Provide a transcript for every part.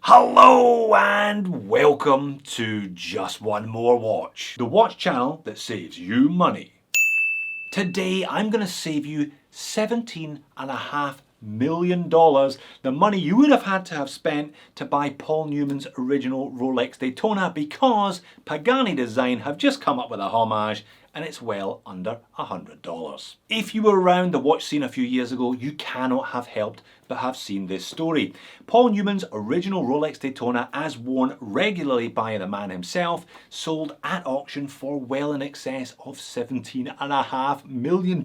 Hello and welcome to Just One More Watch, the watch channel that saves you money. Today I'm going to save you $17.5 million, the money you would have had to have spent to buy Paul Newman's original Rolex Daytona, because Pagani Design have just come up with a homage and it's well under $100. If you were around the watch scene a few years ago, you cannot have helped but have seen this story. Paul Newman's original Rolex Daytona, as worn regularly by the man himself, sold at auction for well in excess of $17.5 million,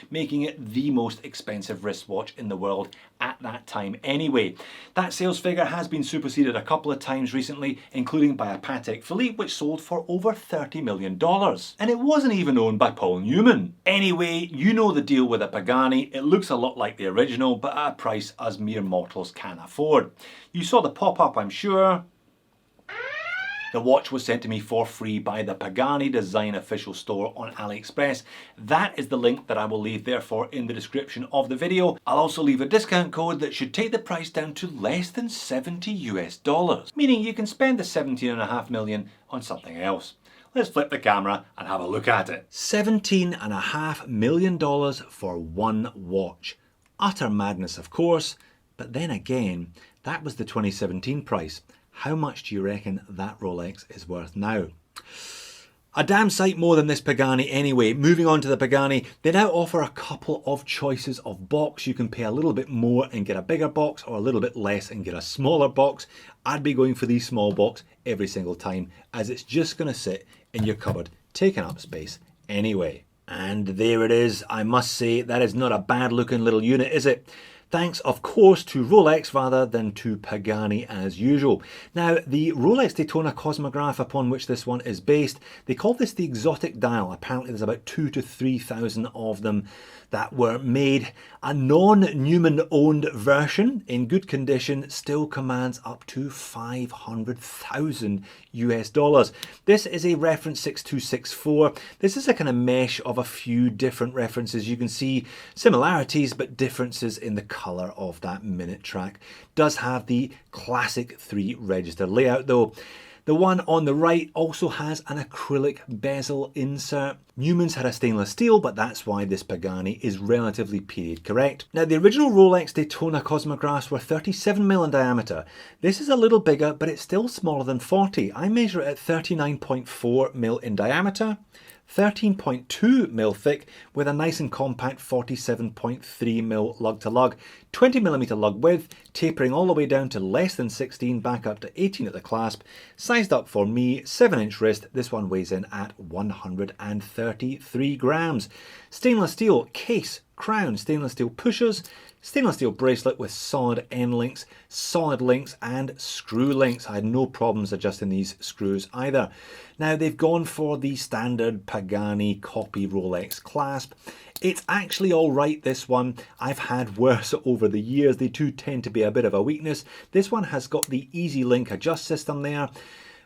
making it the most expensive wristwatch in the world at that time anyway. That sales figure has been superseded a couple of times recently, including by a Patek Philippe, which sold for over $30 million. And it wasn't even owned by Paul Newman. Anyway, you know the deal with a Pagani. It looks a lot like the original, but at a price us mere mortals can afford. You saw the pop-up, I'm sure. The watch was sent to me for free by the Pagani Design official store on AliExpress. That is the link that I will leave therefore in the description of the video. I'll also leave a discount code that should take the price down to less than $70 US, meaning you can spend the 17.5 million on something else. Let's flip the camera and have a look at it. $17.5 million for one watch. Utter madness, of course, but then again, that was the 2017 price. How much do you reckon that Rolex is worth now? A damn sight more than this Pagani anyway. Moving on to the Pagani, they now offer a couple of choices of box. You can pay a little bit more and get a bigger box, or a little bit less and get a smaller box. I'd be going for the small box every single time, as it's just going to sit in your cupboard, taking up space anyway. And there it is. I must say, that is not a bad looking little unit, is it? Thanks, of course, to Rolex rather than to Pagani as usual. Now, the Rolex Daytona Cosmograph, upon which this one is based, they call this the exotic dial. Apparently there's about 2,000 to 3,000 of them that were made. A non-Newman owned version in good condition still commands up to $500,000 US. This is a reference 6264. This is a kind of mesh of a few different references. You can see similarities but differences in the colour of that minute track. Does have the classic 3 register layout though. The one on the right also has an acrylic bezel insert. Newman's had a stainless steel, but that's why this Pagani is relatively period correct. Now, the original Rolex Daytona Cosmographs were 37mm in diameter. This is a little bigger, but it's still smaller than 40. I measure it at 39.4mm in diameter, 13.2mm thick, with a nice and compact 47.3mm lug to lug, 20mm lug width, tapering all the way down to less than 16, back up to 18 at the clasp. Sized up for me, 7-inch wrist. This one weighs in at 133 grams. Stainless steel case, crown, stainless steel pushers, stainless steel bracelet with solid end links, solid links and screw links. I had no problems adjusting these screws either. Now, they've gone for the standard Pagani copy Rolex clasp. It's actually all right, this one. I've had worse over the years. They do tend to be a bit of a weakness. This one has got the easy link adjust system there,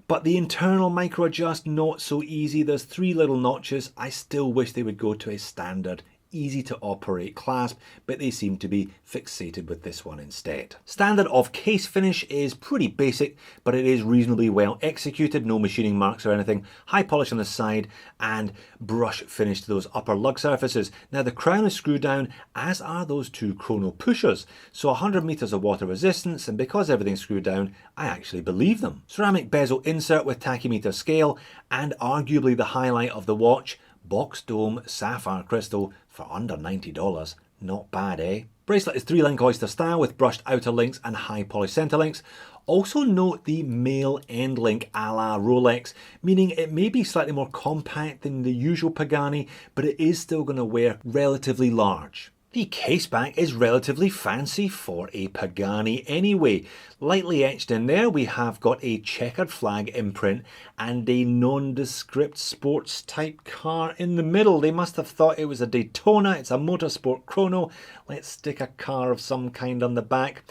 but the internal micro adjust not so easy. There's 3 little notches. I still wish they would go to a standard easy to operate clasp, but they seem to be fixated with this one instead. Standard of case finish is pretty basic, but it is reasonably well executed. No machining marks or anything. High polish on the side and brush finish to those upper lug surfaces. Now, the crown is screwed down, as are those 2 chrono pushers. So 100 meters of water resistance, and because everything's screwed down, I actually believe them. Ceramic bezel insert with tachymeter scale, and arguably the highlight of the watch, box dome sapphire crystal for under $90. Not bad, eh? Bracelet is 3-link oyster style with brushed outer links and high polished center links. Also note the male end link a la Rolex, meaning it may be slightly more compact than the usual Pagani, but it is still going to wear relatively large. The caseback is relatively fancy for a Pagani anyway. Lightly etched in there, we have got a checkered flag imprint and a nondescript sports type car in the middle. They must have thought it was a Daytona. It's a motorsport chrono. Let's stick a car of some kind on the back.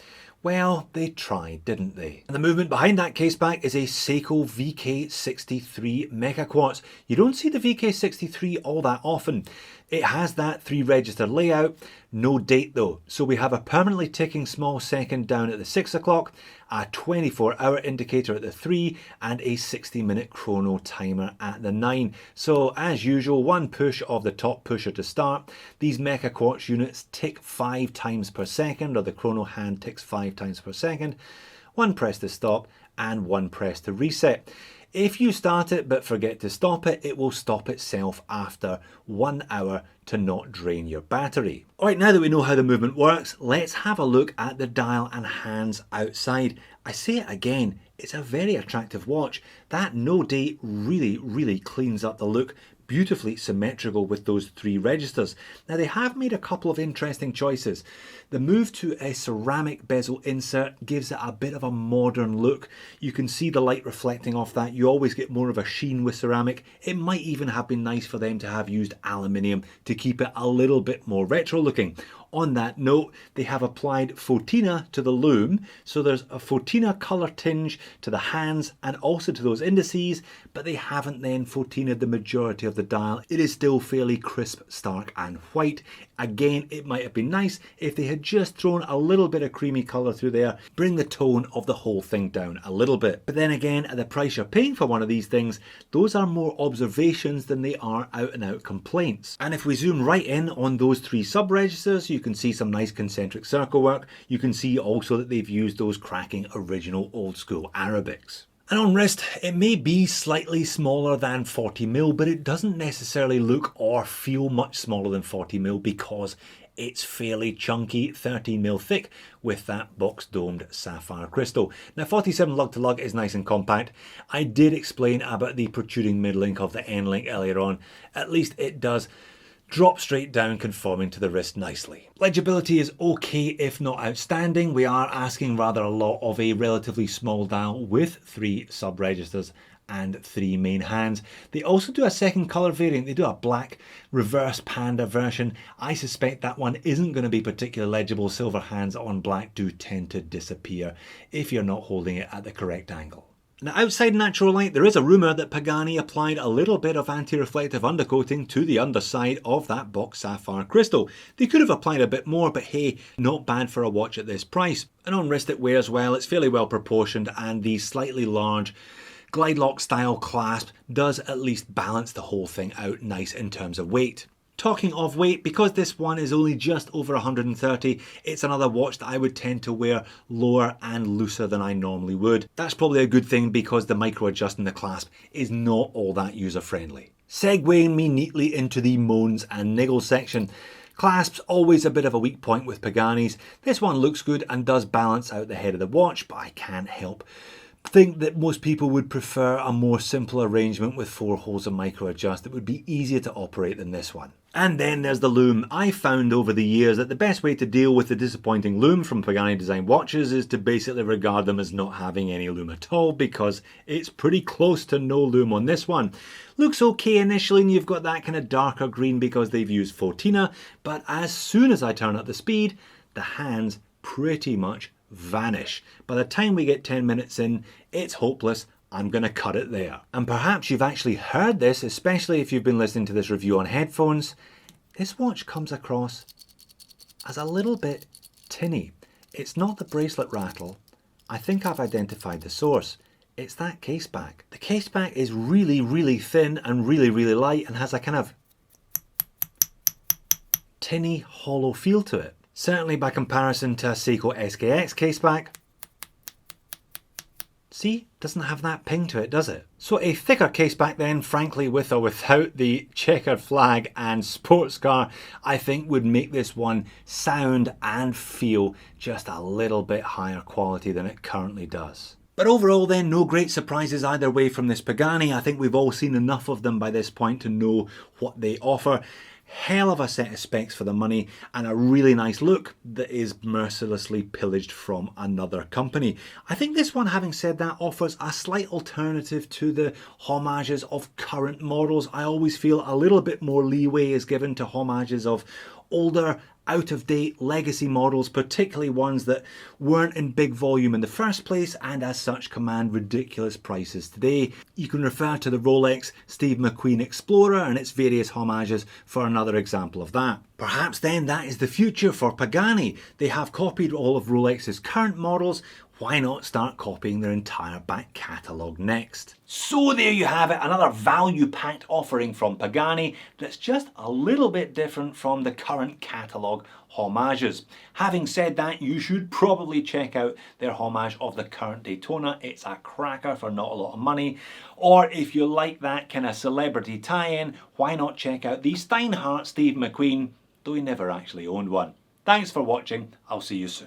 Well, they tried, didn't they? And the movement behind that caseback is a Seiko VK63 Mecha Quartz. You don't see the VK63 all that often. It has that 3-register layout, no date though. So we have a permanently ticking small second down at the 6 o'clock, a 24-hour indicator at the 3, and a 60-minute chrono timer at the 9. So as usual, one push of the top pusher to start. These Mecha Quartz units tick 5 times per second, or the chrono hand ticks 5 times per second. One press to stop and one press to reset. If you start it but forget to stop it, it will stop itself after 1 hour to not drain your battery. Alright, now that we know how the movement works, let's have a look at the dial and hands outside. I say it again, it's a very attractive watch. That no date really cleans up the look. Beautifully symmetrical with those 3 registers. Now they have made a couple of interesting choices. The move to a ceramic bezel insert gives it a bit of a modern look. You can see the light reflecting off that. You always get more of a sheen with ceramic. It might even have been nice for them to have used aluminium to keep it a little bit more retro looking. On that note, they have applied Photina to the Lume, so there's a Photina colour tinge to the hands and also to those indices, but they haven't then Photinaed the majority of the dial. It is still fairly crisp, stark and white. Again, it might have been nice if they had just thrown a little bit of creamy colour through there, bring the tone of the whole thing down a little bit. But then again, at the price you're paying for one of these things, those are more observations than they are out and out complaints. And if we zoom right in on those 3 sub-registers, you can see some nice concentric circle work. You can see also that they've used those cracking original old school Arabics. And on wrist, it may be slightly smaller than 40mm, but it doesn't necessarily look or feel much smaller than 40mm because it's fairly chunky, 13mm thick with that box domed sapphire crystal. Now 47 lug to lug is nice and compact. I did explain about the protruding mid-link of the end-link earlier on. At least it does drop straight down, conforming to the wrist nicely. Legibility is okay if not outstanding. We are asking rather a lot of a relatively small dial with 3 sub-registers and 3 main hands. They also do a second colour variant. They do a black reverse panda version. I suspect that one isn't going to be particularly legible. Silver hands on black do tend to disappear if you're not holding it at the correct angle. Now outside natural light, there is a rumour that Pagani applied a little bit of anti-reflective undercoating to the underside of that box sapphire crystal. They could have applied a bit more, but hey, not bad for a watch at this price. And on wrist it wears well, it's fairly well proportioned, and the slightly large glide lock style clasp does at least balance the whole thing out nice in terms of weight. Talking of weight, because this one is only just over 130, it's another watch that I would tend to wear lower and looser than I normally would. That's probably a good thing because the micro adjust in the clasp is not all that user friendly. Segueing me neatly into the moans and niggles section. Clasps always a bit of a weak point with Paganis. This one looks good and does balance out the head of the watch, but I can't help think that most people would prefer a more simple arrangement with 4 holes of micro adjust that would be easier to operate than this one. And then there's the Lume. I found over the years that the best way to deal with the disappointing Lume from Pagani design watches is to basically regard them as not having any Lume at all, because it's pretty close to no Lume on this one. Looks okay initially, and you've got that kind of darker green because they've used Photina, but as soon as I turn up the speed, the hands pretty much vanish. By the time we get 10 minutes in, it's hopeless. I'm going to cut it there. And perhaps you've actually heard this, especially if you've been listening to this review on headphones. This watch comes across as a little bit tinny. It's not the bracelet rattle. I think I've identified the source. It's that caseback. The caseback is really thin and really light and has a kind of tinny, hollow feel to it. Certainly by comparison to a Seiko SKX caseback. See, doesn't have that ping to it, does it? So a thicker caseback then, frankly, with or without the checkered flag and sports car, I think would make this one sound and feel just a little bit higher quality than it currently does. But overall then, no great surprises either way from this Pagani. I think we've all seen enough of them by this point to know what they offer. hell of a set of specs for the money and a really nice look that is mercilessly pillaged from another company. I think this one, having said that, offers a slight alternative to the homages of current models. I always feel a little bit more leeway is given to homages of older, out-of-date legacy models, particularly ones that weren't in big volume in the first place and as such command ridiculous prices today. You can refer to the Rolex Steve McQueen Explorer and its various homages for another example of that. Perhaps then that is the future for Pagani. They have copied all of Rolex's current models. Why not start copying their entire back catalogue next? So there you have it, another value-packed offering from Pagani that's just a little bit different from the current catalogue homages. Having said that, you should probably check out their homage of the current Daytona. It's a cracker for not a lot of money. Or if you like that kind of celebrity tie-in, why not check out the Steinhardt Steve McQueen, though he never actually owned one. Thanks for watching, I'll see you soon.